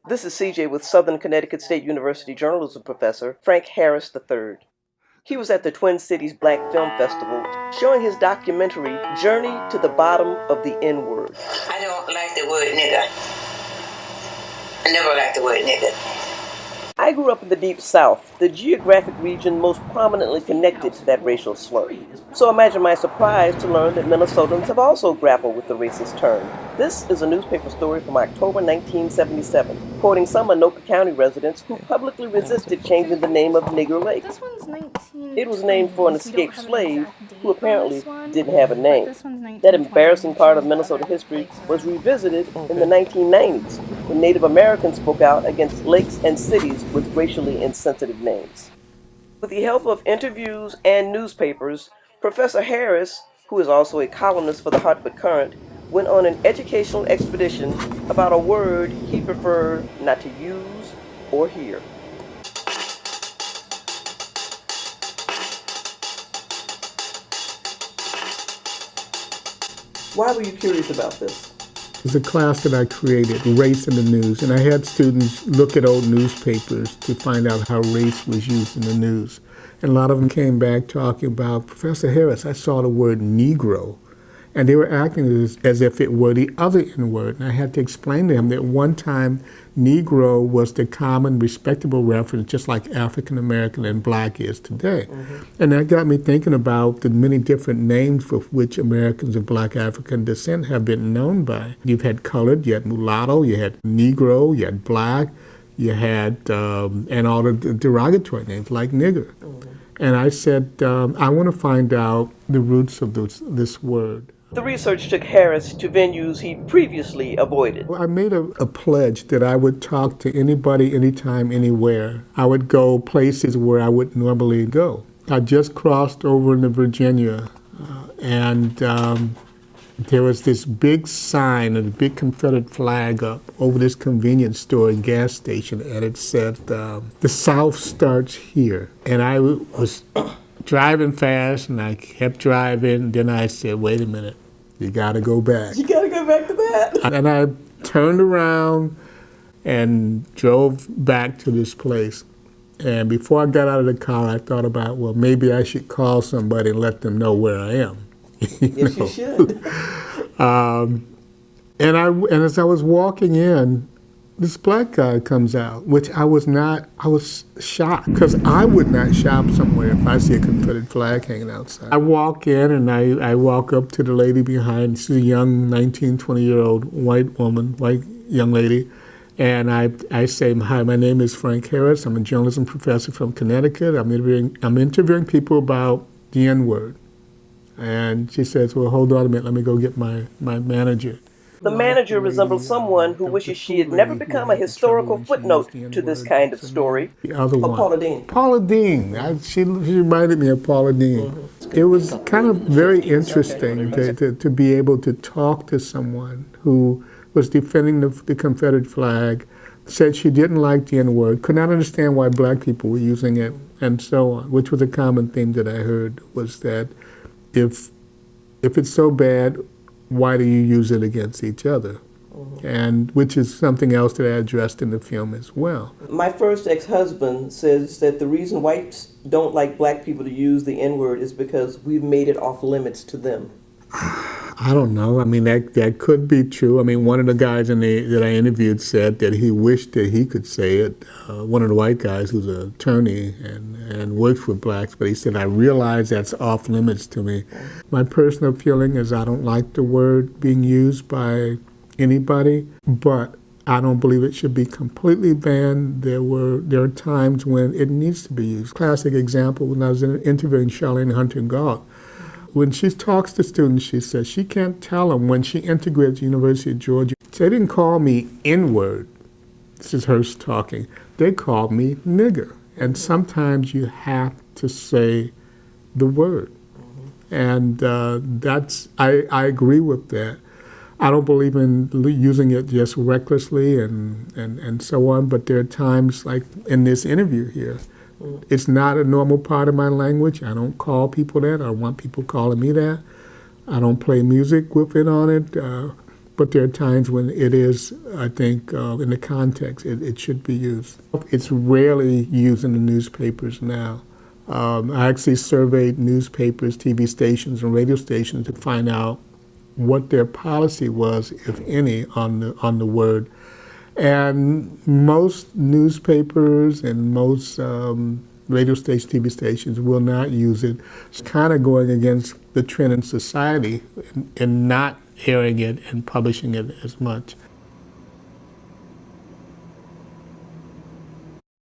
This is CJ with Southern Connecticut State University journalism professor Frank Harris III. He was at the Twin Cities Black Film Festival showing his documentary, Journey to the Bottom of the N-Word. I don't like the word nigger. I never liked the word nigger. I grew up in the Deep South, the geographic region most prominently connected to that racial slur. So imagine my surprise to learn that Minnesotans have also grappled with the racist term. This is a newspaper story from October 1977, quoting some Anoka County residents who publicly resisted changing the name of Nigger Lake. This one's 19. It was named for an escaped slave who apparently didn't have a name. That That embarrassing part of Minnesota history was revisited in the 1990s when Native Americans spoke out against lakes and cities with racially insensitive names. With the help of interviews and newspapers, Professor Harris, who is also a columnist for the Hartford Courant, went on an educational expedition about a word he preferred not to use or hear. Why were you curious about this? It was a class that I created, Race in the News, and I had students look at old newspapers to find out how race was used in the news. And a lot of them came back talking about, Professor Harris, I saw the word Negro, and they were acting as if it were the other N-word. And I had to explain to them that one time Negro was the common, respectable reference, just like African American and Black is today. Mm-hmm. And that got me thinking about the many different names with which Americans of Black African descent have been known by. You've had colored, you had mulatto, you had Negro, you had Black, you had, and all the derogatory names like nigger. Mm-hmm. And I said, I want to find out the roots of this word. The research took Harris to venues he'd previously avoided. Well, I made a pledge that I would talk to anybody, anytime, anywhere. I would go places where I would normally go. I just crossed over into Virginia, and there was this big sign and a big Confederate flag up over this convenience store and gas station, and it said, the South starts here. And I was driving fast, and I kept driving. Then I said, wait a minute, you gotta go back. You gotta go back to that. And I turned around and drove back to this place. And before I got out of the car, I thought about, well, maybe I should call somebody and let them know where I am. Yes, you should. And as I was walking in, this black guy comes out, which I was shocked, because I would not shop somewhere if I see a Confederate flag hanging outside. I walk in and I walk up to the lady behind. She's a young 19, 20-year-old white young lady. And I say, hi, my name is Frank Harris. I'm a journalism professor from Connecticut. I'm interviewing people about the N-word. And she says, well, hold on a minute, let me go get my manager. The manager resembles someone who wishes she had never become a historical footnote to this kind of story. The other one. Paula Deen. Paula Deen. She reminded me of Paula Deen. Mm-hmm. It was kind of very interesting to be able to talk to someone who was defending the Confederate flag, said she didn't like the N-word, could not understand why black people were using it, and so on, which was a common theme that I heard, was that if it's so bad, why do you use it against each other? Mm-hmm. And which is something else that I addressed in the film as well. My first ex-husband says that the reason whites don't like black people to use the N-word is because we've made it off limits to them. I don't know. I mean, that could be true. I mean, one of the guys that I interviewed said that he wished that he could say it. One of the white guys who's an attorney and works with blacks, but he said, I realize that's off limits to me. My personal feeling is I don't like the word being used by anybody, but I don't believe it should be completely banned. There are times when it needs to be used. Classic example, when I was interviewing Charlene Hunter Galt, when she talks to students, she says she can't tell them when she integrated at the University of Georgia. They didn't call me N-word. This is her talking. They called me nigger. And sometimes you have to say the word. And I agree with that. I don't believe in using it just recklessly and so on, but there are times like in this interview here, it's not a normal part of my language. I don't call people that. I don't want people calling me that. I don't play music with it on it. But there are times when it is, I think, in the context, it should be used. It's rarely used in the newspapers now. I actually surveyed newspapers, TV stations, and radio stations to find out what their policy was, if any, on the word. And most newspapers and most radio stations, TV stations will not use it. It's kind of going against the trend in society in not airing it and publishing it as much.